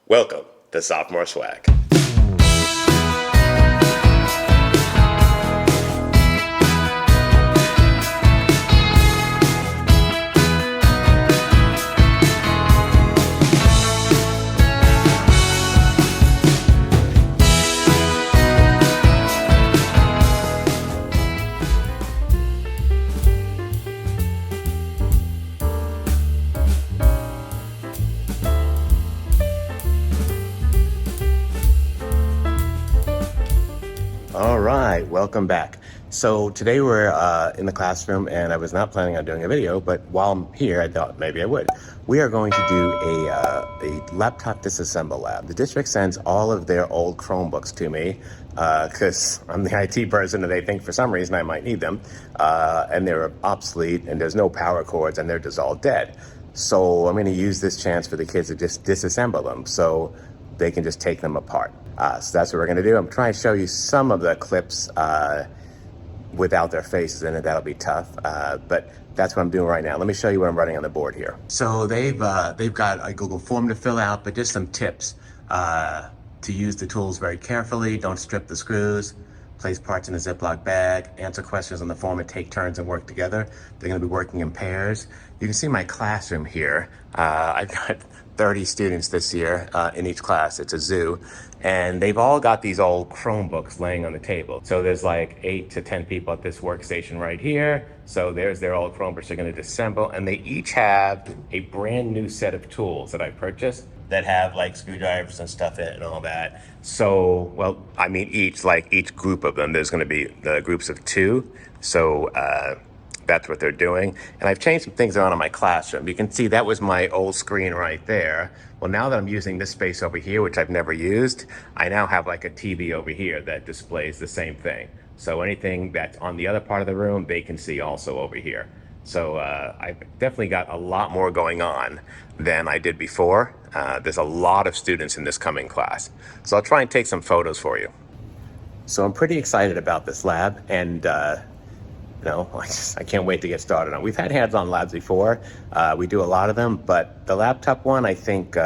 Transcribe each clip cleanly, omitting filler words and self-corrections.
Welcome to Sophomore Swag. All right, welcome back. So today we're in the classroom, and I was not planning on doing a video, but while I'm here, I thought maybe I would. We are going to do a laptop disassemble lab. The district sends all of their old Chromebooks to me because I'm the IT person, and they think for some reason I might need them, and they're obsolete, and there's no power cords, and they're just all dead. So I'm going to use this chance for the kids to just disassemble them so they can just take them apart. So that's what we're going to do. I'm trying to show you some of the clips without their faces in it. That'll be tough, but that's what I'm doing right now. Let me show you what I'm running on the board here. So they've got a Google form to fill out, but just some tips to use the tools very carefully. Don't strip the screws. Place parts in a Ziploc bag. Answer questions on the form and take turns and work together. They're going to be working in pairs. You can see my classroom here. I've got 30 students this year in each class. It's a zoo. And they've all got these old Chromebooks laying on the table. So there's like 8 to 10 people at this workstation right here. So there's their old Chromebooks they're going to disassemble. And they each have a brand new set of tools that I purchased that have like screwdrivers and stuff in it and all that. So, well, I mean each group of them, there's going to be the groups of 2. So that's what they're doing. And I've changed some things around in my classroom. You can see that was my old screen right there. Well, now that I'm using this space over here, which I've never used, I now have like a TV over here that displays the same thing. So anything that's on the other part of the room, they can see also over here. So I've definitely got a lot more going on than I did before. There's a lot of students in this coming class. So I'll try and take some photos for you. So I'm pretty excited about this lab, and I can't wait to get started on. We've had hands-on labs before. We do a lot of them, but the laptop one, I think,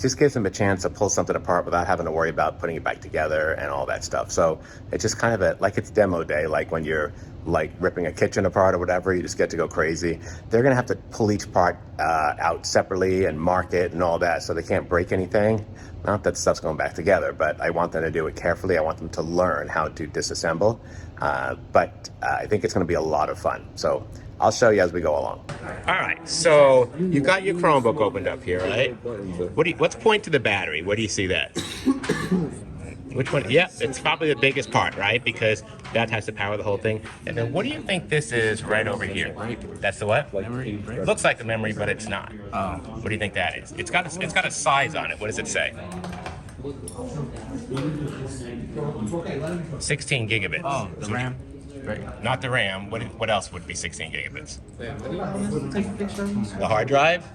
just gives them a chance to pull something apart without having to worry about putting it back together and all that stuff. So it's just kind of like it's demo day, like when you're like ripping a kitchen apart or whatever, you just get to go crazy. They're gonna have to pull each part out separately and mark it and all that, so they can't break anything. Not that stuff's going back together, but I want them to do it carefully. I want them to learn how to disassemble. But I think it's going to be a lot of fun. So I'll show you as we go along. All right. So you got your Chromebook opened up here, right? Let's point to the battery. Where do you see that? Which one? Yeah, it's probably the biggest part, right? Because that has to power the whole thing. And then what do you think this is right over here? That's the what? Memory. Looks like the memory, but it's not. Oh. What do you think that is? It's got a size on it. What does it say? 16 gigabits. Oh, the RAM. Not the RAM. What else would be 16 gigabits? Take a picture of The hard drive?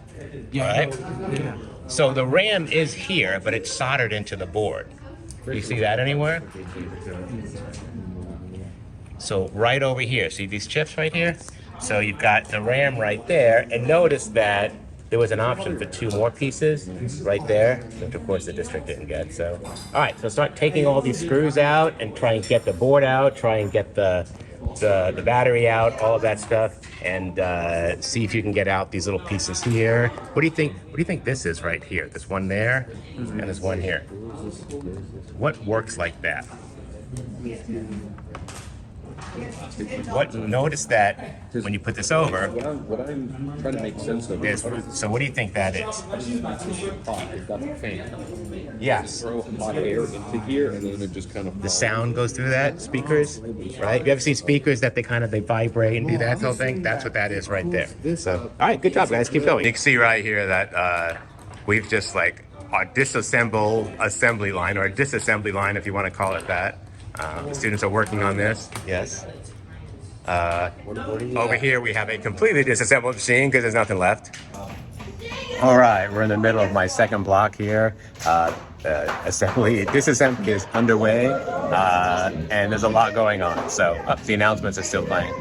Yeah. All right. Yeah. So the RAM is here, but it's soldered into the board. Do you see that anywhere? So right over here, see these chips right here? So you've got the RAM right there, and notice that there was an option for 2 more pieces right there, which of course the district didn't get. So, all right, so start taking all these screws out and try and get the board out, try and get the battery out, all of that stuff, and see if you can get out these little pieces here. What do you think? What do you think this is right here? This one there, and this one here. What works like that? Notice that when you put this over, What I'm trying to make sense of is so what do you think that is? it's got the fan. Yes. Throw hot air into here, and then it just kind of The sound goes through that, speakers, right? You ever see speakers that they vibrate and do that whole thing? That's what that is right there. So, all right, good job, guys. Keep going. You can see right here that we've just like our assembly line, or a disassembly line, if you want to call it that. The students are working on this. Yes. Over here we have a completely disassembled machine because there's nothing left. All right, we're in the middle of my second block here. disassembly is underway, and there's a lot going on. So the announcements are still playing.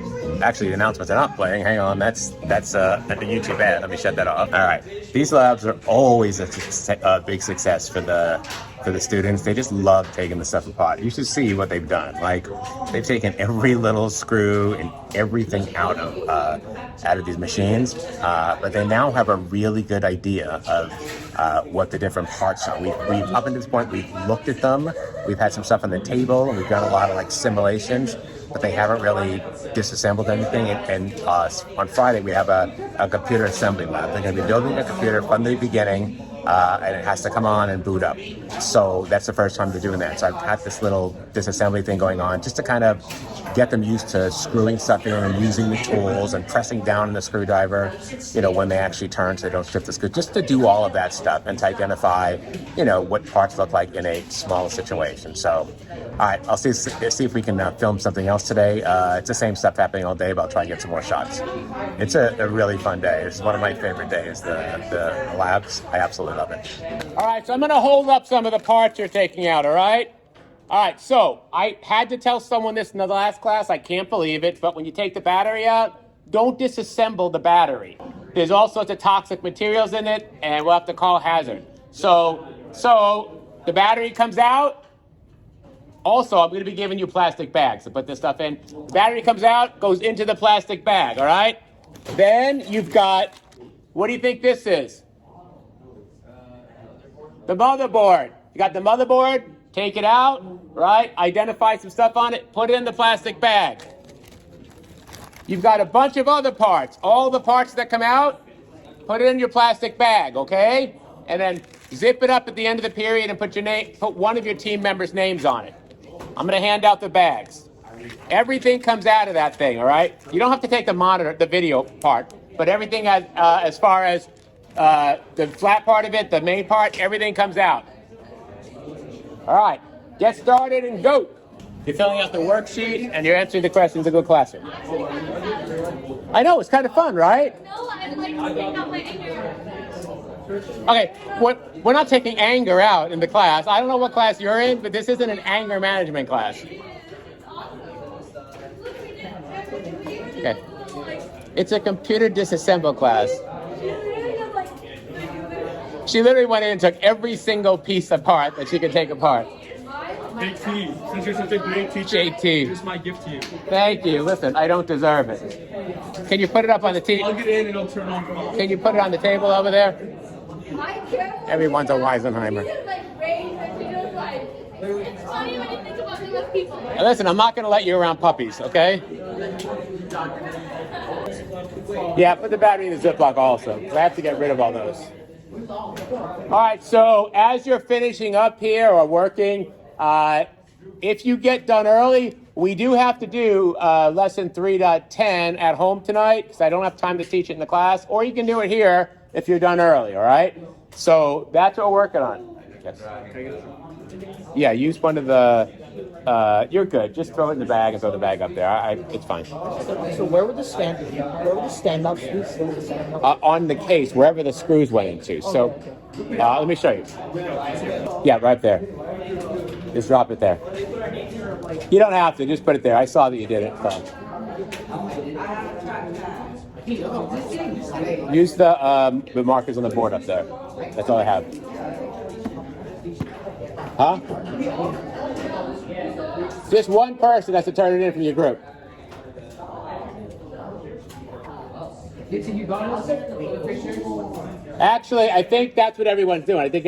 Actually, the announcements are not playing. Hang on, that's a YouTube ad. Let me shut that off. All right, these labs are always a big success for the students. They just love taking the stuff apart. You should see what they've done. Like, they've taken every little screw and everything out of these machines, but they now have a really good idea of what the different parts are. We've up until this point, we've looked at them. We've had some stuff on the table, and we've done a lot of like simulations, but they haven't really disassembled anything. And on Friday, we have a computer assembly lab. They're going to be building a computer from the beginning, and it has to come on and boot up. So that's the first time they're doing that. So I've had this little disassembly thing going on just to kind of get them used to screwing stuff in and using the tools and pressing down in the screwdriver, when they actually turn so they don't strip the screw, just to do all of that stuff and to identify, what parts look like in a small situation. So, all right, I'll see if we can film something else today. It's the same stuff happening all day, but I'll try and get some more shots. It's a really fun day. It's one of my favorite days, the labs. I absolutely love it. All right, so I'm going to hold up some of the parts you're taking out, all right? All right, so I had to tell someone this in the last class. I can't believe it, but when you take the battery out, don't disassemble the battery. There's all sorts of toxic materials in it, and we'll have to call hazard. So the battery comes out. Also, I'm going to be giving you plastic bags to put this stuff in. The battery comes out, goes into the plastic bag, all right? Then you've got, what do you think this is? The motherboard. You got the motherboard. Take it out, right? Identify some stuff on it. Put it in the plastic bag. You've got a bunch of other parts. All the parts that come out, put it in your plastic bag, okay? And then zip it up at the end of the period and put one of your team members' names on it. I'm going to hand out the bags. Everything comes out of that thing, all right? You don't have to take the video part, but everything as far as the flat part of it, the main part, everything comes out. All right, get started and go. You're filling out the worksheet and you're answering the questions in a good classroom. I know, it's kind of fun, right? No, I'd like to take out my anger. Okay, we're not taking anger out in the class. I don't know what class you're in, but this isn't an anger management class. Okay. It's a computer disassemble class. She literally went in and took every single piece apart that she could take apart. JT, since you're such a great teacher, JT. here's my gift to you. Thank you. Listen, I don't deserve it. Can you put it up on the table? Plug it in and it'll turn on from all. Can you put it on the table over there? Everyone's a Weisenheimer. It's funny when you think about it with people. Now listen, I'm not going to let you around puppies, okay? Yeah, put the battery in the Ziploc also. I have to get rid of all those. All right, so as you're finishing up here or working, if you get done early, we do have to do lesson 3.10 at home tonight because I don't have time to teach it in the class, or you can do it here if you're done early, all right? So that's what we're working on. Yes. Yeah, use one of the, you're good. Just throw it in the bag and throw the bag up there. It's fine. So where would the stand-up screws? On the case, wherever the screws went into. So let me show you. Yeah, right there. Just drop it there. You don't have to. Just put it there. I saw that you did it. So. Use the markers on the board up there. That's all I have. Huh? Just one person has to turn it in from your group. Actually, I think that's what everyone's doing. I think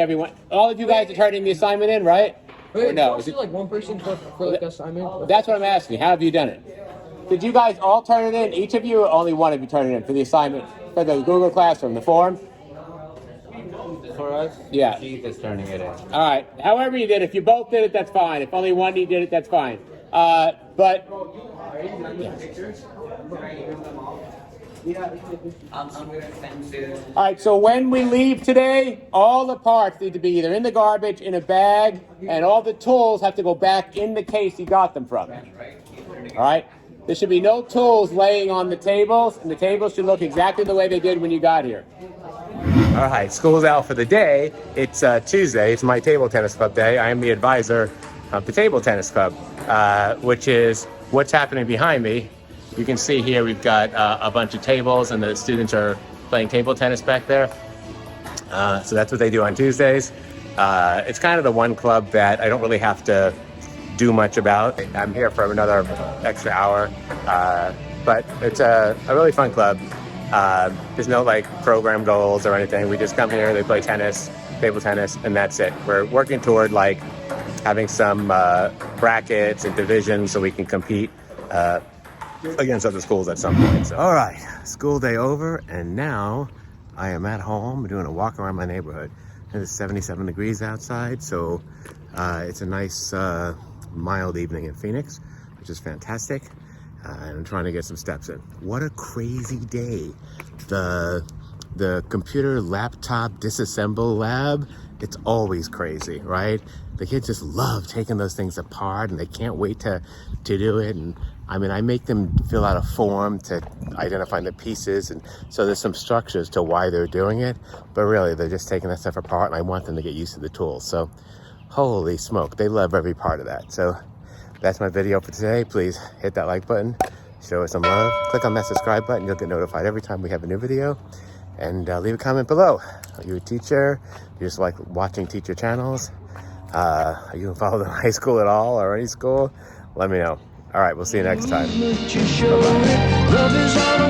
all of you guys are turning the assignment in, right? Wait, Or no? is it like one person for like assignment? That's what I'm asking. How have you done it? Did you guys all turn it in? Each of you, or only one of you turned it in for the assignment, for the Google Classroom, the form? For us, Yeah. Keith is turning it in. All right. However you did, if you both did it, that's fine. If only one of you did it, that's fine. But all right, so when we leave today, all the parts need to be either in the garbage, in a bag, and all the tools have to go back in the case you got them from. All right? There should be no tools laying on the tables, and the tables should look exactly the way they did when you got here. All right, school's out for the day. It's Tuesday. It's my table tennis club day. I am the advisor of the table tennis club, which is what's happening behind me. You can see here we've got a bunch of tables, and the students are playing table tennis back there. So that's what they do on Tuesdays. It's kind of the one club that I don't really have to do much about. I'm here for another extra hour, but it's a really fun club. There's no like program goals or anything. We just come here, they play tennis, table tennis, and that's it. We're working toward like having some brackets and divisions so we can compete against other schools at some point. So. All right, school day over, and now I am at home doing a walk around my neighborhood. It's 77 degrees outside, so it's a nice mild evening in Phoenix, which is fantastic. And I'm trying to get some steps in. What a crazy day. The computer laptop disassemble lab, it's always crazy, right? The kids just love taking those things apart, and they can't wait to do it. And I mean, I make them fill out a form to identify the pieces, and so there's some structures to why they're doing it, but really they're just taking that stuff apart, and I want them to get used to the tools. So holy smoke, they love every part of that. So that's my video for today. Please hit that like button, show us some love, click on that subscribe button. You'll get notified every time we have a new video, and leave a comment below. Are you a teacher? Do you just like watching teacher channels? Are you involved in high school at all, or any school? Let me know. All right, we'll see you next time. Bye-bye.